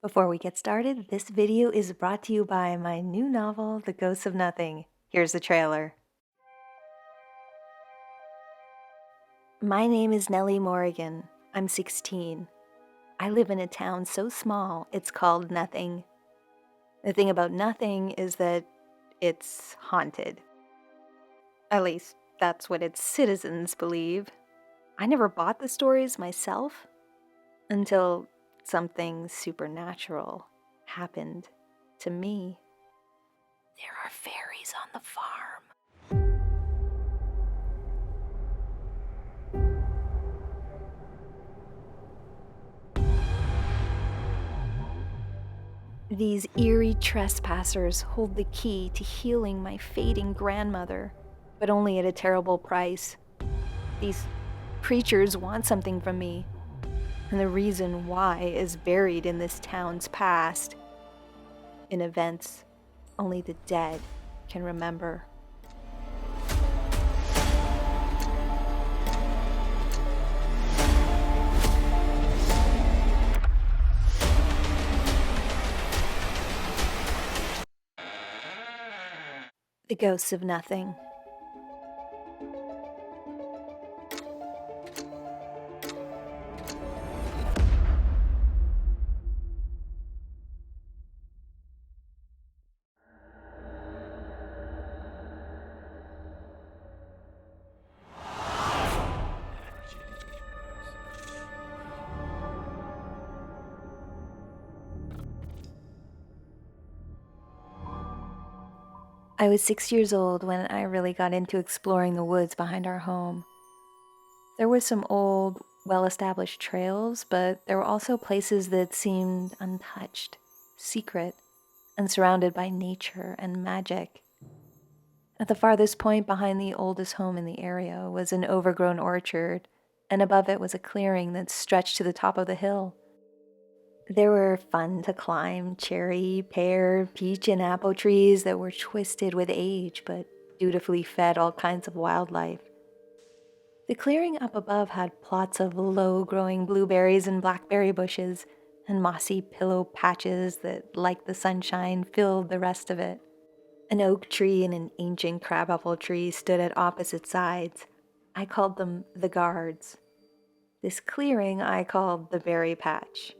Before we get started, this video is brought to you by my new novel, The Ghosts of Nothing. Here's the trailer. My name is Nellie Morrigan. I'm 16. I live in a town so small, it's called Nothing. The thing about Nothing is that it's haunted. At least, that's what its citizens believe. I never bought the stories myself until something supernatural happened to me. There are fairies on the farm. These eerie trespassers hold the key to healing my fading grandmother, but only at a terrible price. These creatures want something from me, and the reason why is buried in this town's past, in events only the dead can remember. The Ghosts of Nothing. I was 6 years old when I really got into exploring the woods behind our home. There were some old, well-established trails, but there were also places that seemed untouched, secret, and surrounded by nature and magic. At the farthest point behind the oldest home in the area was an overgrown orchard, and above it was a clearing that stretched to the top of the hill. There were fun-to-climb cherry, pear, peach, and apple trees that were twisted with age but dutifully fed all kinds of wildlife. The clearing up above had plots of low-growing blueberries and blackberry bushes, and mossy pillow patches that, like the sunshine, filled the rest of it. An oak tree and an ancient crabapple tree stood at opposite sides. I called them the guards. This clearing I called the berry patch.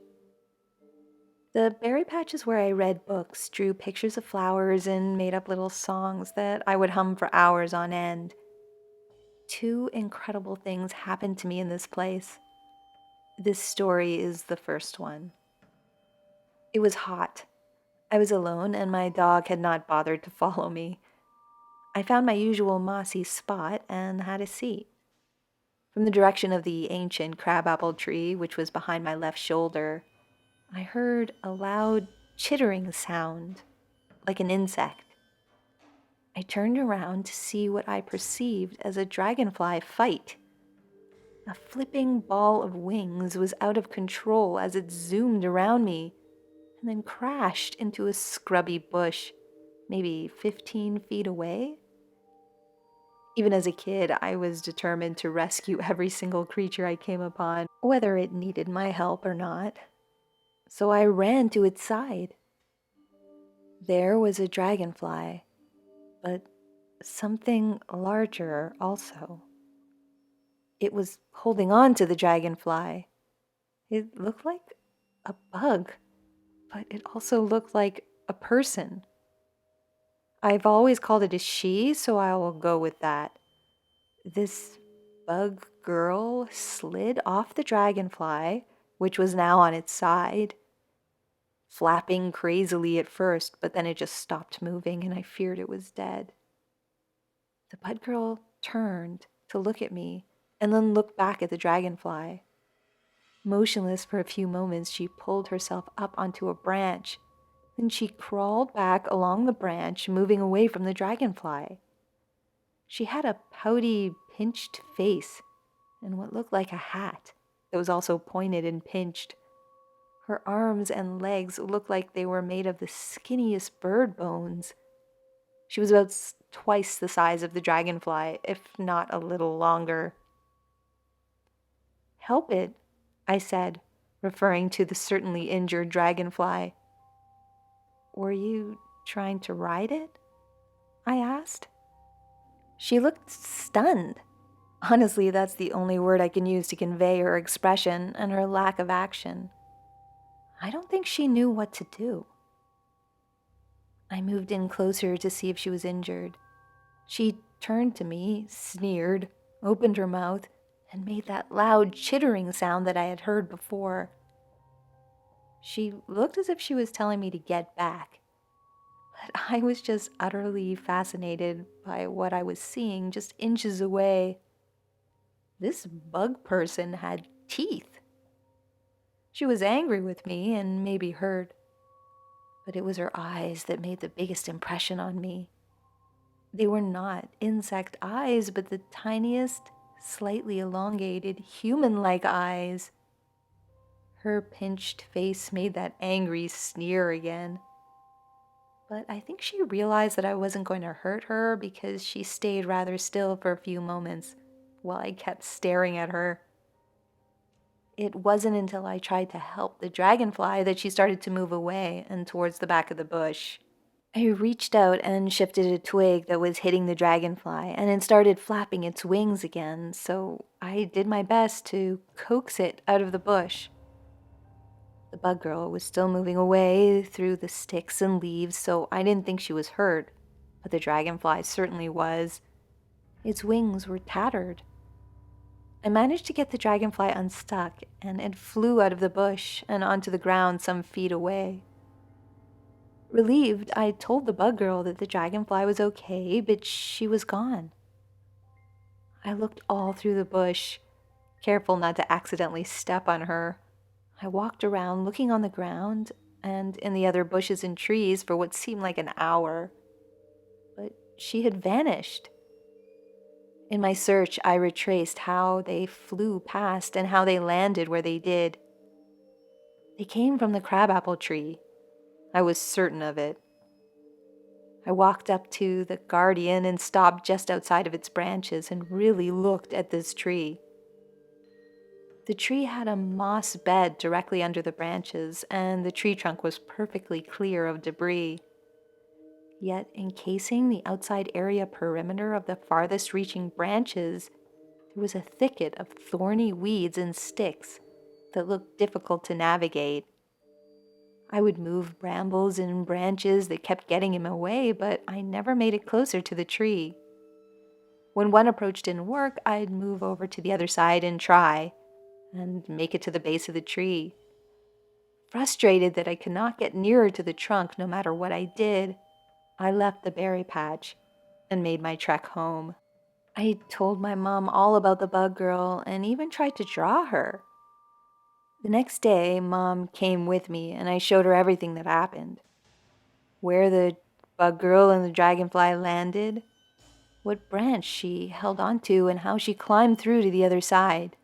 The berry patch is where I read books, drew pictures of flowers, and made up little songs that I would hum for hours on end. Two incredible things happened to me in this place. This story is the first one. It was hot. I was alone, and my dog had not bothered to follow me. I found my usual mossy spot and had a seat. From the direction of the ancient crabapple tree, which was behind my left shoulder, I heard a loud chittering sound, like an insect. I turned around to see what I perceived as a dragonfly fight. A flipping ball of wings was out of control as it zoomed around me and then crashed into a scrubby bush, maybe 15 feet away. Even as a kid, I was determined to rescue every single creature I came upon, whether it needed my help or not. So I ran to its side. There was a dragonfly, but something larger also. It was holding on to the dragonfly. It looked like a bug, but it also looked like a person. I've always called it a she, so I will go with that. This bug girl slid off the dragonfly, which was now on its side, flapping crazily at first, but then it just stopped moving and I feared it was dead. The bug girl turned to look at me and then looked back at the dragonfly. Motionless for a few moments, she pulled herself up onto a branch. Then she crawled back along the branch, moving away from the dragonfly. She had a pouty, pinched face and what looked like a hat that was also pointed and pinched. Her arms and legs looked like they were made of the skinniest bird bones. She was about twice the size of the dragonfly, if not a little longer. "Help it," I said, referring to the certainly injured dragonfly. "Were you trying to ride it?" I asked. She looked stunned. Honestly, that's the only word I can use to convey her expression and her lack of action. I don't think she knew what to do. I moved in closer to see if she was injured. She turned to me, sneered, opened her mouth, and made that loud chittering sound that I had heard before. She looked as if she was telling me to get back, but I was just utterly fascinated by what I was seeing just inches away. This bug person had teeth. She was angry with me and maybe hurt, but it was her eyes that made the biggest impression on me. They were not insect eyes, but the tiniest, slightly elongated, human-like eyes. Her pinched face made that angry sneer again. But I think she realized that I wasn't going to hurt her because she stayed rather still for a few moments while I kept staring at her. It wasn't until I tried to help the dragonfly that she started to move away and towards the back of the bush. I reached out and shifted a twig that was hitting the dragonfly, and it started flapping its wings again, so I did my best to coax it out of the bush. The bug girl was still moving away through the sticks and leaves, so I didn't think she was hurt, but the dragonfly certainly was. Its wings were tattered. I managed to get the dragonfly unstuck, and it flew out of the bush and onto the ground some feet away. Relieved, I told the bug girl that the dragonfly was okay, but she was gone. I looked all through the bush, careful not to accidentally step on her. I walked around looking on the ground and in the other bushes and trees for what seemed like an hour, but she had vanished. In my search, I retraced how they flew past and how they landed where they did. They came from the crabapple tree. I was certain of it. I walked up to the guardian and stopped just outside of its branches and really looked at this tree. The tree had a moss bed directly under the branches, and the tree trunk was perfectly clear of debris. Yet, encasing the outside area perimeter of the farthest reaching branches, there was a thicket of thorny weeds and sticks that looked difficult to navigate. I would move brambles and branches that kept getting in my way, but I never made it closer to the tree. When one approach didn't work, I'd move over to the other side and try, and make it to the base of the tree. Frustrated that I could not get nearer to the trunk no matter what I did, I left the berry patch and made my trek home. I told my mom all about the bug girl and even tried to draw her. The next day, Mom came with me and I showed her everything that happened. Where the bug girl and the dragonfly landed, what branch she held onto, and how she climbed through to the other side.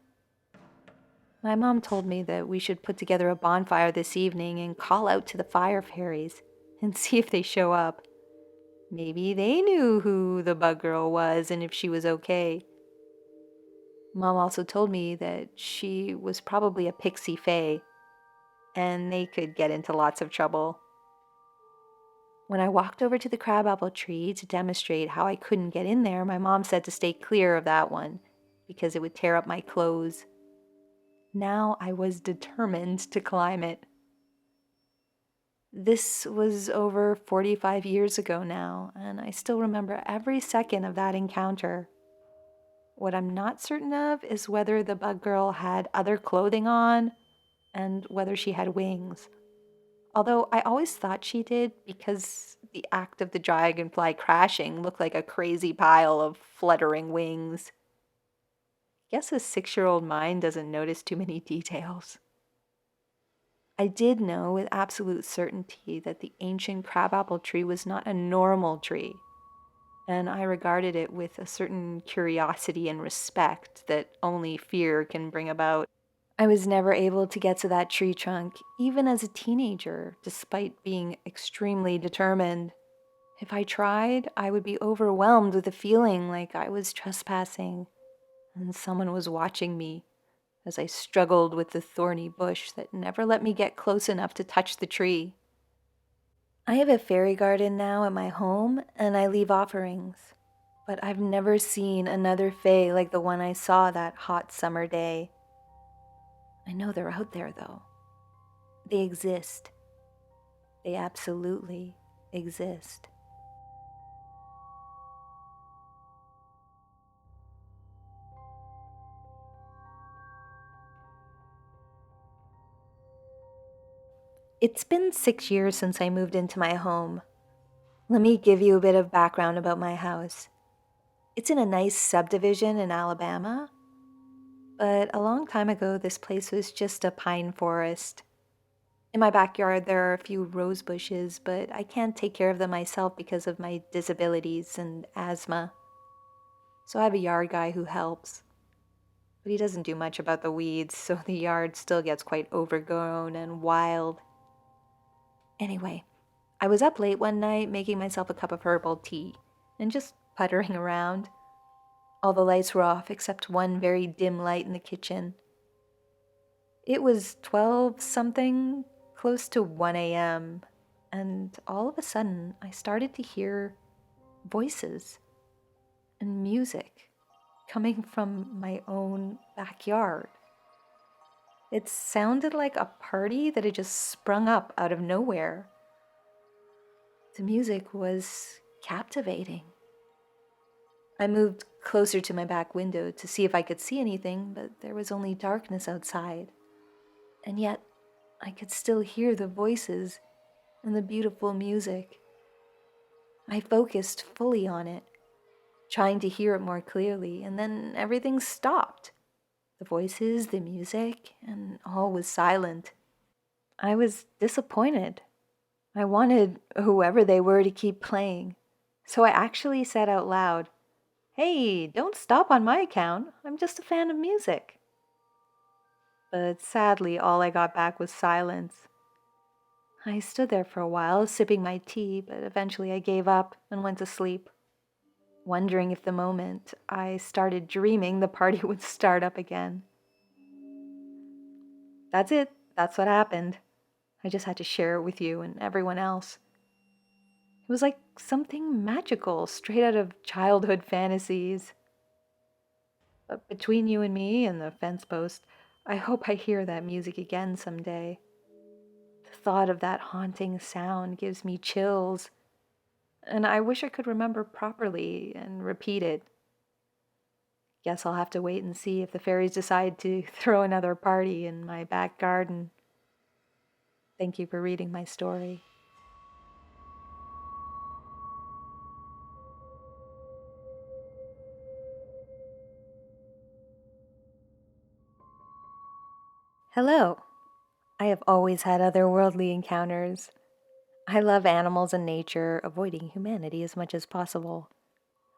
My mom told me that we should put together a bonfire this evening and call out to the fire fairies and see if they show up. Maybe they knew who the bug girl was and if she was okay. Mom also told me that she was probably a pixie fae, and they could get into lots of trouble. When I walked over to the crabapple tree to demonstrate how I couldn't get in there, my mom said to stay clear of that one because it would tear up my clothes. Now I was determined to climb it. This was over 45 years ago now, and I still remember every second of that encounter. What I'm not certain of is whether the bug girl had other clothing on and whether she had wings. Although I always thought she did because the act of the dragonfly crashing looked like a crazy pile of fluttering wings. Guess a 6-year-old mind doesn't notice too many details. I did know with absolute certainty that the ancient crabapple tree was not a normal tree, and I regarded it with a certain curiosity and respect that only fear can bring about. I was never able to get to that tree trunk, even as a teenager, despite being extremely determined. If I tried, I would be overwhelmed with a feeling like I was trespassing and someone was watching me as I struggled with the thorny bush that never let me get close enough to touch the tree. I have a fairy garden now at my home, and I leave offerings. But I've never seen another fae like the one I saw that hot summer day. I know they're out there, though. They exist. They absolutely exist. It's been 6 years since I moved into my home. Let me give you a bit of background about my house. It's in a nice subdivision in Alabama, but a long time ago, this place was just a pine forest. In my backyard, there are a few rose bushes, but I can't take care of them myself because of my disabilities and asthma. So I have a yard guy who helps. But he doesn't do much about the weeds, so the yard still gets quite overgrown and wild. Anyway, I was up late one night making myself a cup of herbal tea and just puttering around. All the lights were off except one very dim light in the kitchen. It was 12 something, close to 1 a.m., and all of a sudden I started to hear voices and music coming from my own backyard. It sounded like a party that had just sprung up out of nowhere. The music was captivating. I moved closer to my back window to see if I could see anything, but there was only darkness outside. And yet, I could still hear the voices and the beautiful music. I focused fully on it, trying to hear it more clearly, and then everything stopped. The voices, the music, and all was silent. I was disappointed. I wanted whoever they were to keep playing. So I actually said out loud, "Hey, don't stop on my account. I'm just a fan of music." But sadly, all I got back was silence. I stood there for a while, sipping my tea, but eventually I gave up and went to sleep, wondering if the moment I started dreaming the party would start up again. That's it. That's what happened. I just had to share it with you and everyone else. It was like something magical, straight out of childhood fantasies. But between you and me and the fence post, I hope I hear that music again someday. The thought of that haunting sound gives me chills, and I wish I could remember properly and repeat it. Guess I'll have to wait and see if the fairies decide to throw another party in my back garden. Thank you for reading my story. Hello. I have always had otherworldly encounters. I love animals and nature, avoiding humanity as much as possible.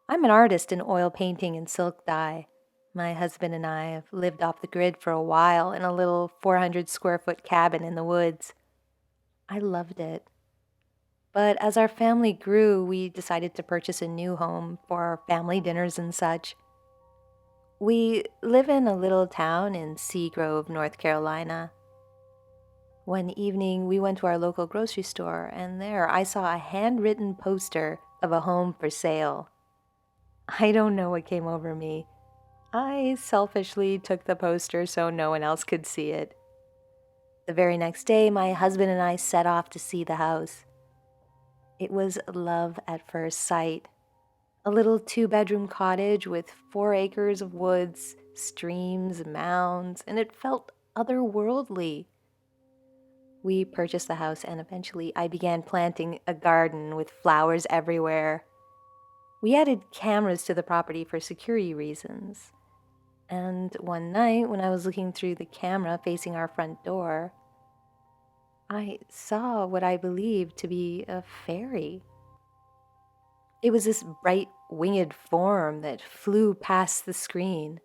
I'm an artist in oil painting and silk dye. My husband and I have lived off the grid for a while in a little 400 square foot cabin in the woods. I loved it. But as our family grew, we decided to purchase a new home for our family dinners and such. We live in a little town in Seagrove, North Carolina. One evening, we went to our local grocery store, and there I saw a handwritten poster of a home for sale. I don't know what came over me. I selfishly took the poster so no one else could see it. The very next day, my husband and I set off to see the house. It was love at first sight. A little 2-bedroom cottage with 4 acres of woods, streams, mounds, and it felt otherworldly. We purchased the house, and eventually I began planting a garden with flowers everywhere. We added cameras to the property for security reasons. And one night, when I was looking through the camera facing our front door, I saw what I believed to be a fairy. It was this bright winged form that flew past the screen.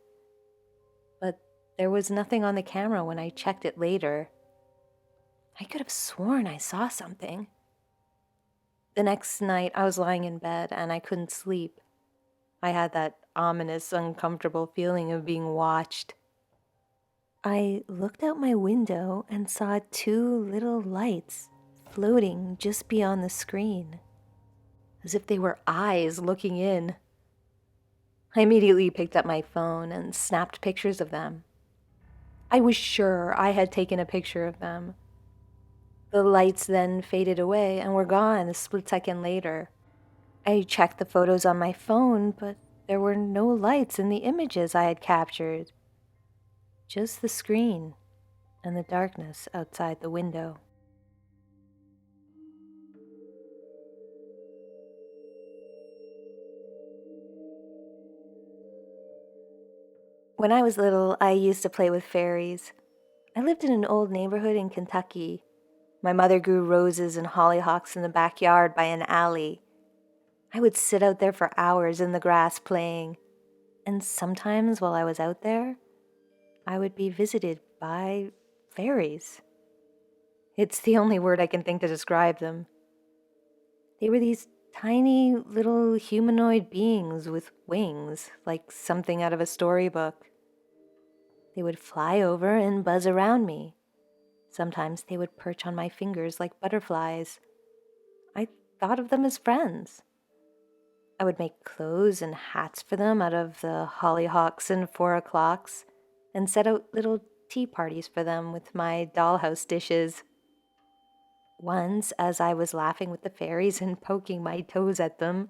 But there was nothing on the camera when I checked it later. I could have sworn I saw something. The next night, I was lying in bed and I couldn't sleep. I had that ominous, uncomfortable feeling of being watched. I looked out my window and saw two little lights floating just beyond the screen, as if they were eyes looking in. I immediately picked up my phone and snapped pictures of them. I was sure I had taken a picture of them. The lights then faded away and were gone a split second later. I checked the photos on my phone, but there were no lights in the images I had captured. Just the screen and the darkness outside the window. When I was little, I used to play with fairies. I lived in an old neighborhood in Kentucky. My mother grew roses and hollyhocks in the backyard by an alley. I would sit out there for hours in the grass playing, and sometimes while I was out there, I would be visited by fairies. It's the only word I can think to describe them. They were these tiny little humanoid beings with wings, like something out of a storybook. They would fly over and buzz around me. Sometimes they would perch on my fingers like butterflies. I thought of them as friends. I would make clothes and hats for them out of the hollyhocks and 4 o'clocks, and set out little tea parties for them with my dollhouse dishes. Once, as I was laughing with the fairies and poking my toes at them,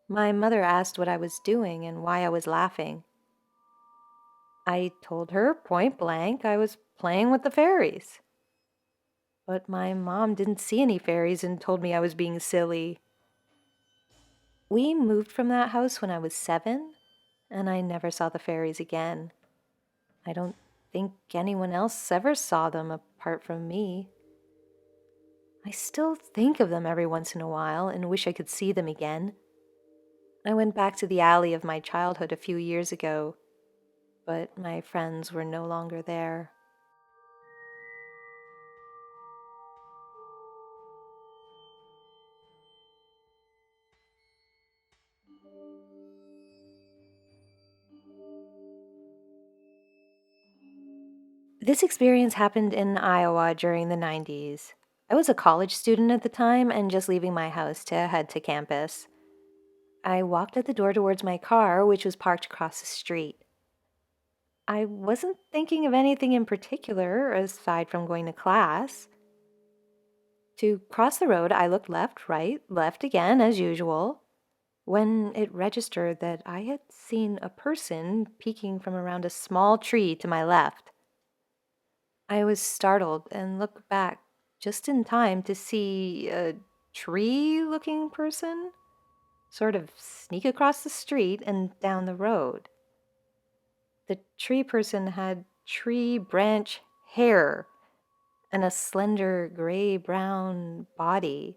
my mother asked what I was doing and why I was laughing. I told her point blank I was playing with the fairies. But my mom didn't see any fairies and told me I was being silly. We moved from that house when I was 7, and I never saw the fairies again. I don't think anyone else ever saw them apart from me. I still think of them every once in a while and wish I could see them again. I went back to the alley of my childhood a few years ago, but my friends were no longer there. This experience happened in Iowa during the 90s. I was a college student at the time and just leaving my house to head to campus. I walked out the door towards my car, which was parked across the street. I wasn't thinking of anything in particular aside from going to class. To cross the road, I looked left, right, left again, as usual, when it registered that I had seen a person peeking from around a small tree to my left. I was startled and looked back just in time to see a tree-looking person sort of sneak across the street and down the road. The tree person had tree branch hair and a slender gray-brown body.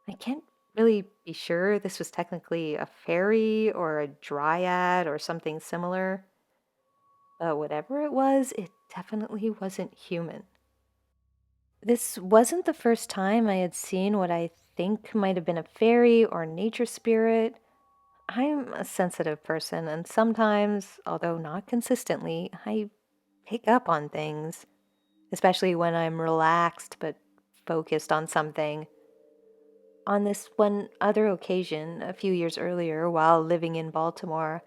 I can't really be sure this was technically a fairy or a dryad or something similar, but whatever it was, it definitely wasn't human. This wasn't the first time I had seen what I think might have been a fairy or nature spirit. I'm a sensitive person, and sometimes, although not consistently, I pick up on things, especially when I'm relaxed but focused on something. On this one other occasion, a few years earlier, while living in Baltimore,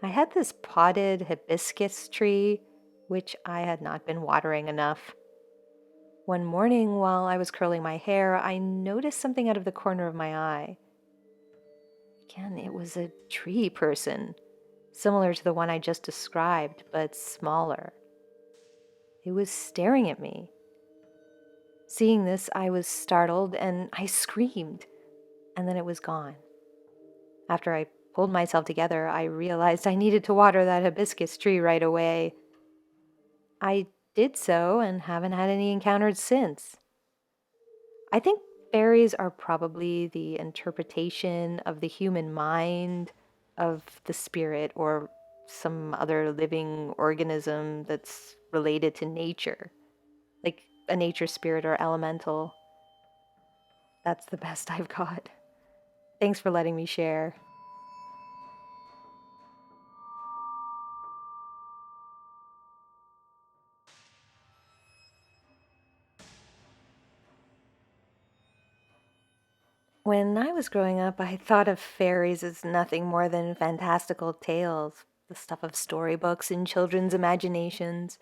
I had this potted hibiscus tree, which I had not been watering enough. One morning, while I was curling my hair, I noticed something out of the corner of my eye. Again, it was a tree person, similar to the one I just described, but smaller. It was staring at me. Seeing this, I was startled and I screamed, and then it was gone. After I pulled myself together, I realized I needed to water that hibiscus tree right away. I did so and haven't had any encounters since. I think fairies are probably the interpretation of the human mind, of the spirit, or some other living organism that's related to nature, like a nature spirit or elemental. That's the best I've got. Thanks for letting me share. When I was growing up, I thought of fairies as nothing more than fantastical tales, the stuff of storybooks and children's imaginations.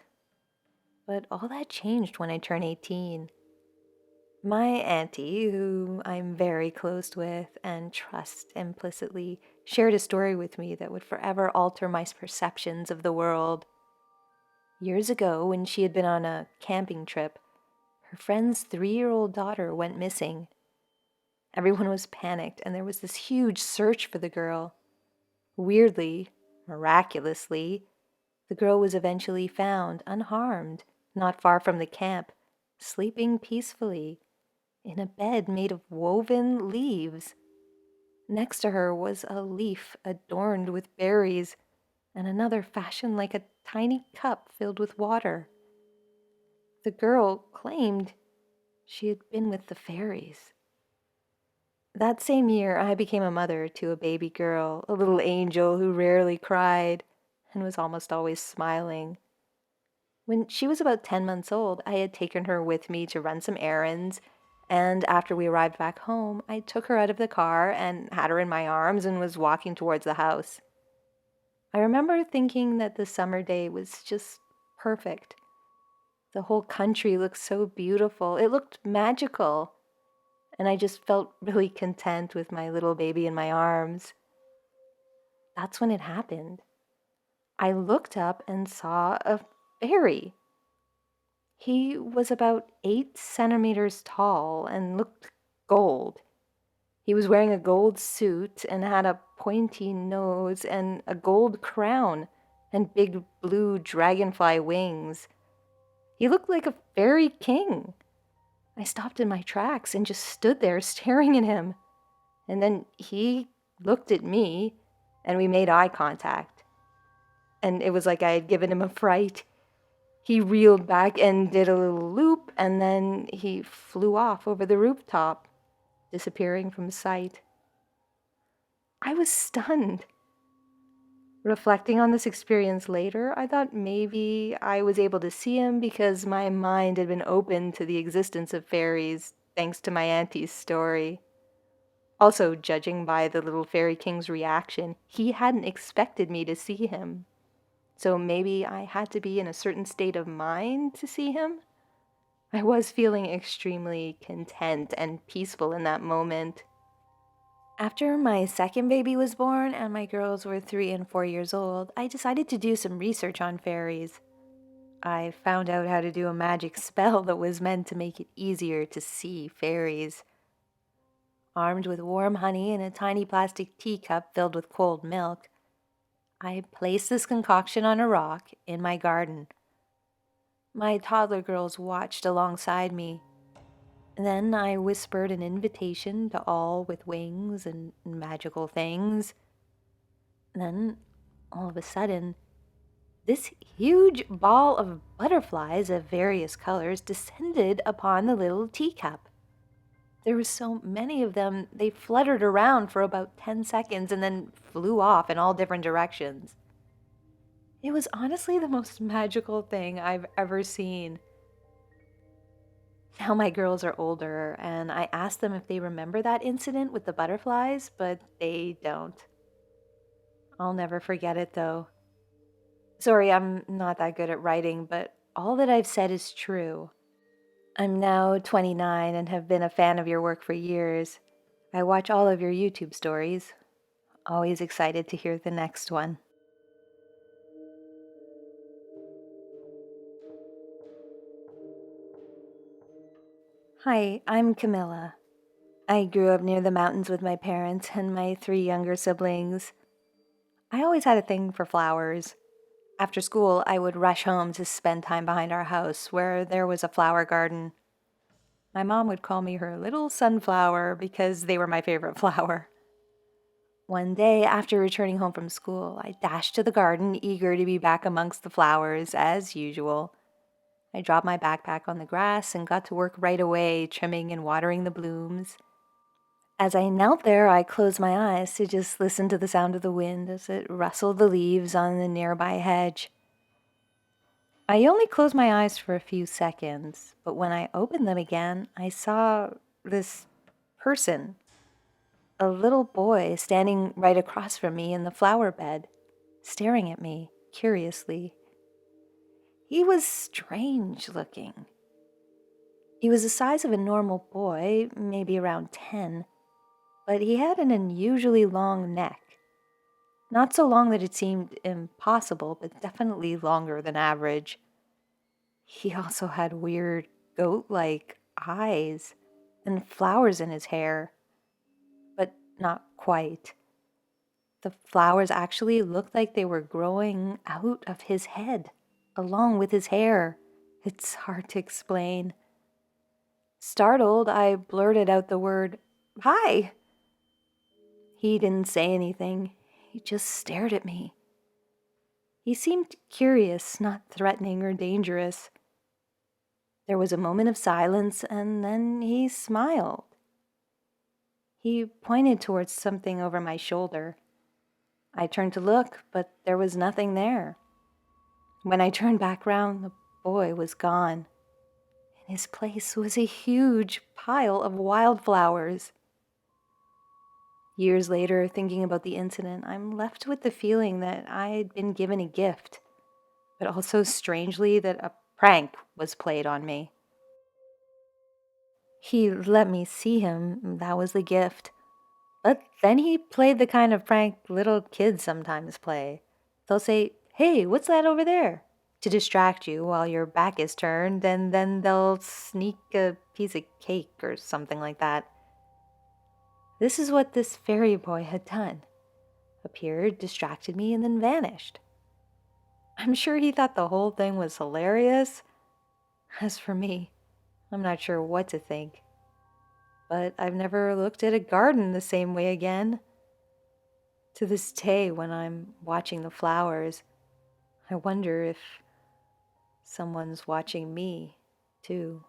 But all that changed when I turned 18. My auntie, who I'm very close with and trust implicitly, shared a story with me that would forever alter my perceptions of the world. Years ago, when she had been on a camping trip, her friend's 3-year-old daughter went missing. Everyone was panicked, and there was this huge search for the girl. Weirdly, miraculously, the girl was eventually found, unharmed, not far from the camp, sleeping peacefully, in a bed made of woven leaves. Next to her was a leaf adorned with berries, and another fashioned like a tiny cup filled with water. The girl claimed she had been with the fairies. That same year, I became a mother to a baby girl, a little angel who rarely cried and was almost always smiling. When she was about 10 months old, I had taken her with me to run some errands, and after we arrived back home, I took her out of the car and had her in my arms and was walking towards the house. I remember thinking that the summer day was just perfect. The whole country looked so beautiful. It looked magical. And I just felt really content with my little baby in my arms. That's when it happened. I looked up and saw a fairy. He was about 8 centimeters tall and looked gold. He was wearing a gold suit and had a pointy nose and a gold crown and big blue dragonfly wings. He looked like a fairy king. I stopped in my tracks and just stood there staring at him. And then he looked at me, and we made eye contact. And it was like I had given him a fright. He reeled back and did a little loop, and then he flew off over the rooftop, disappearing from sight. I was stunned. Reflecting on this experience later, I thought maybe I was able to see him because my mind had been open to the existence of fairies thanks to my auntie's story. Also, judging by the little fairy king's reaction, he hadn't expected me to see him. So maybe I had to be in a certain state of mind to see him? I was feeling extremely content and peaceful in that moment. After my second baby was born and my girls were 3 and 4 years old, I decided to do some research on fairies. I found out how to do a magic spell that was meant to make it easier to see fairies. Armed with warm honey and a tiny plastic teacup filled with cold milk, I placed this concoction on a rock in my garden. My toddler girls watched alongside me. Then I whispered an invitation to all with wings and magical things. Then, all of a sudden, this huge ball of butterflies of various colors descended upon the little teacup. There were so many of them, they fluttered around for about 10 seconds and then flew off in all different directions. It was honestly the most magical thing I've ever seen. Now my girls are older, and I asked them if they remember that incident with the butterflies, but they don't. I'll never forget it, though. Sorry, I'm not that good at writing, but all that I've said is true. I'm now 29 and have been a fan of your work for years. I watch all of your YouTube stories. Always excited to hear the next one. Hi, I'm Camilla. I grew up near the mountains with my parents and my 3 younger siblings. I always had a thing for flowers. After school, I would rush home to spend time behind our house where there was a flower garden. My mom would call me her little sunflower because they were my favorite flower. One day, after returning home from school, I dashed to the garden, eager to be back amongst the flowers, as usual. I dropped my backpack on the grass and got to work right away, trimming and watering the blooms. As I knelt there, I closed my eyes to just listen to the sound of the wind as it rustled the leaves on the nearby hedge. I only closed my eyes for a few seconds, but when I opened them again, I saw this person. a little boy standing right across from me in the flower bed, staring at me curiously. He was strange looking. He was the size of a normal boy, maybe around 10, but he had an unusually long neck. Not so long that it seemed impossible, but definitely longer than average. He also had weird goat-like eyes and flowers in his hair, but not quite. The flowers actually looked like they were growing out of his head, along with his hair. It's hard to explain. Startled, I blurted out the word, "Hi!" He didn't say anything. He just stared at me. He seemed curious, not threatening or dangerous. There was a moment of silence, and then he smiled. He pointed towards something over my shoulder. I turned to look, but there was nothing there. When I turned back round, the boy was gone. In his place was a huge pile of wildflowers. Years later, thinking about the incident, I'm left with the feeling that I'd been given a gift, but also strangely that a prank was played on me. He let me see him, that was the gift. But then he played the kind of prank little kids sometimes play. They'll say, "Hey, what's that over there?" to distract you while your back is turned, and then they'll sneak a piece of cake or something like that. This is what this fairy boy had done. Appeared, distracted me, and then vanished. I'm sure he thought the whole thing was hilarious. As for me, I'm not sure what to think. But I've never looked at a garden the same way again. To this day, when I'm watching the flowers, I wonder if someone's watching me, too.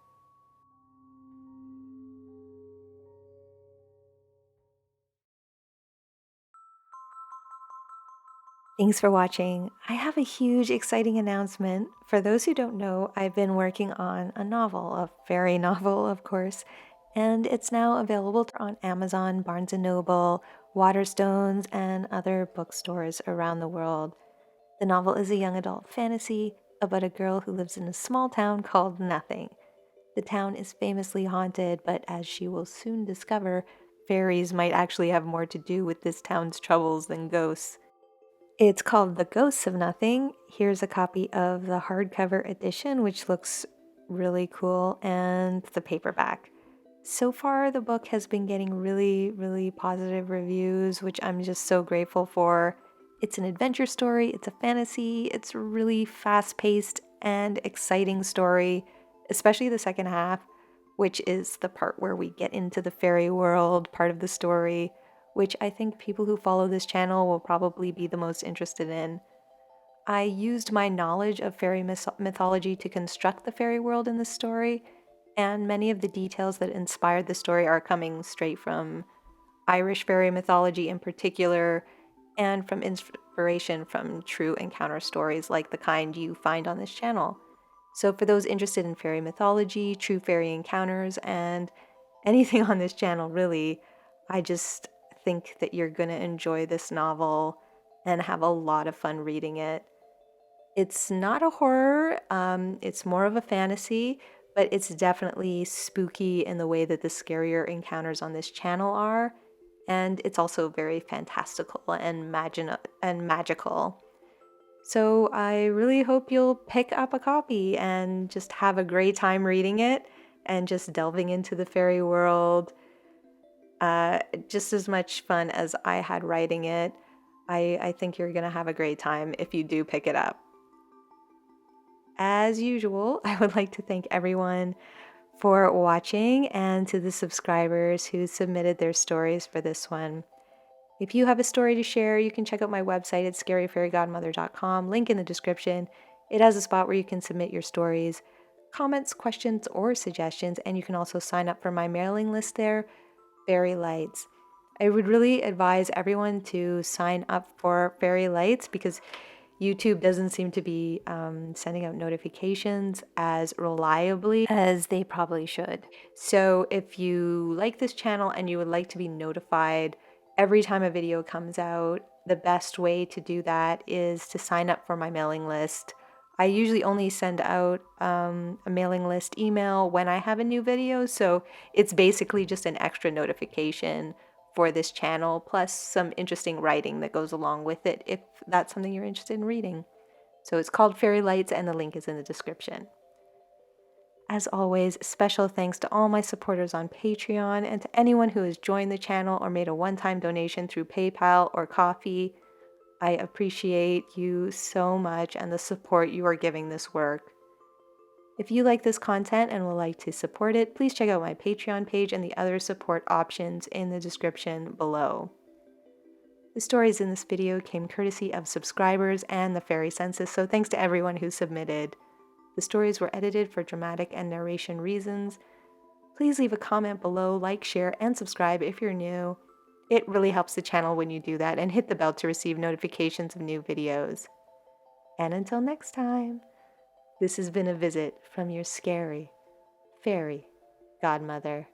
Thanks for watching. I have a huge, exciting announcement. For those who don't know, I've been working on a novel, a fairy novel, of course, and it's now available on Amazon, Barnes& Noble, Waterstones, and other bookstores around the world. The novel is a young adult fantasy about a girl who lives in a small town called Nothing. The town is famously haunted, but as she will soon discover, fairies might actually have more to do with this town's troubles than ghosts. It's called The Ghosts of Nothing. Here's a copy of the hardcover edition, which looks really cool, and the paperback. So far, the book has been getting really, really positive reviews, which I'm just so grateful for. It's an adventure story, it's a fantasy, it's a really fast-paced and exciting story, especially the second half, which is the part where we get into the fairy world part of the story, which I think people who follow this channel will probably be the most interested in. I used my knowledge of fairy mythology to construct the fairy world in this story, and many of the details that inspired the story are coming straight from Irish fairy mythology in particular, and from inspiration from true encounter stories like the kind you find on this channel. So for those interested in fairy mythology, true fairy encounters, and anything on this channel really, I just think that you're going to enjoy this novel and have a lot of fun reading it. It's not a horror, it's more of a fantasy, but it's definitely spooky in the way that the scarier encounters on this channel are, and it's also very fantastical and magical. So I really hope you'll pick up a copy and just have a great time reading it and just delving into the fairy world. Just as much fun as I had writing it. I think you're going to have a great time if you do pick it up. As usual, I would like to thank everyone for watching and to the subscribers who submitted their stories for this one. If you have a story to share, you can check out my website at scaryfairygodmother.com, link in the description. It has a spot where you can submit your stories, comments, questions, or suggestions, and you can also sign up for my mailing list there, Fairy Lights. I would really advise everyone to sign up for Fairy Lights because YouTube doesn't seem to be sending out notifications as reliably as they probably should. So if you like this channel and you would like to be notified every time a video comes out, the best way to do that is to sign up for my mailing list. I usually only send out a mailing list email when I have a new video, so it's basically just an extra notification for this channel, plus some interesting writing that goes along with it if that's something you're interested in reading. So it's called Fairy Lights, and the link is in the description. As always, special thanks to all my supporters on Patreon and to anyone who has joined the channel or made a one-time donation through PayPal or Ko-fi. I appreciate you so much and the support you are giving this work. If you like this content and would like to support it, please check out my Patreon page and the other support options in the description below. The stories in this video came courtesy of subscribers and the Fairy Census, so thanks to everyone who submitted. The stories were edited for dramatic and narration reasons. Please leave a comment below, like, share, and subscribe if you're new. It really helps the channel when you do that, and hit the bell to receive notifications of new videos. And until next time, this has been a visit from your scary fairy godmother.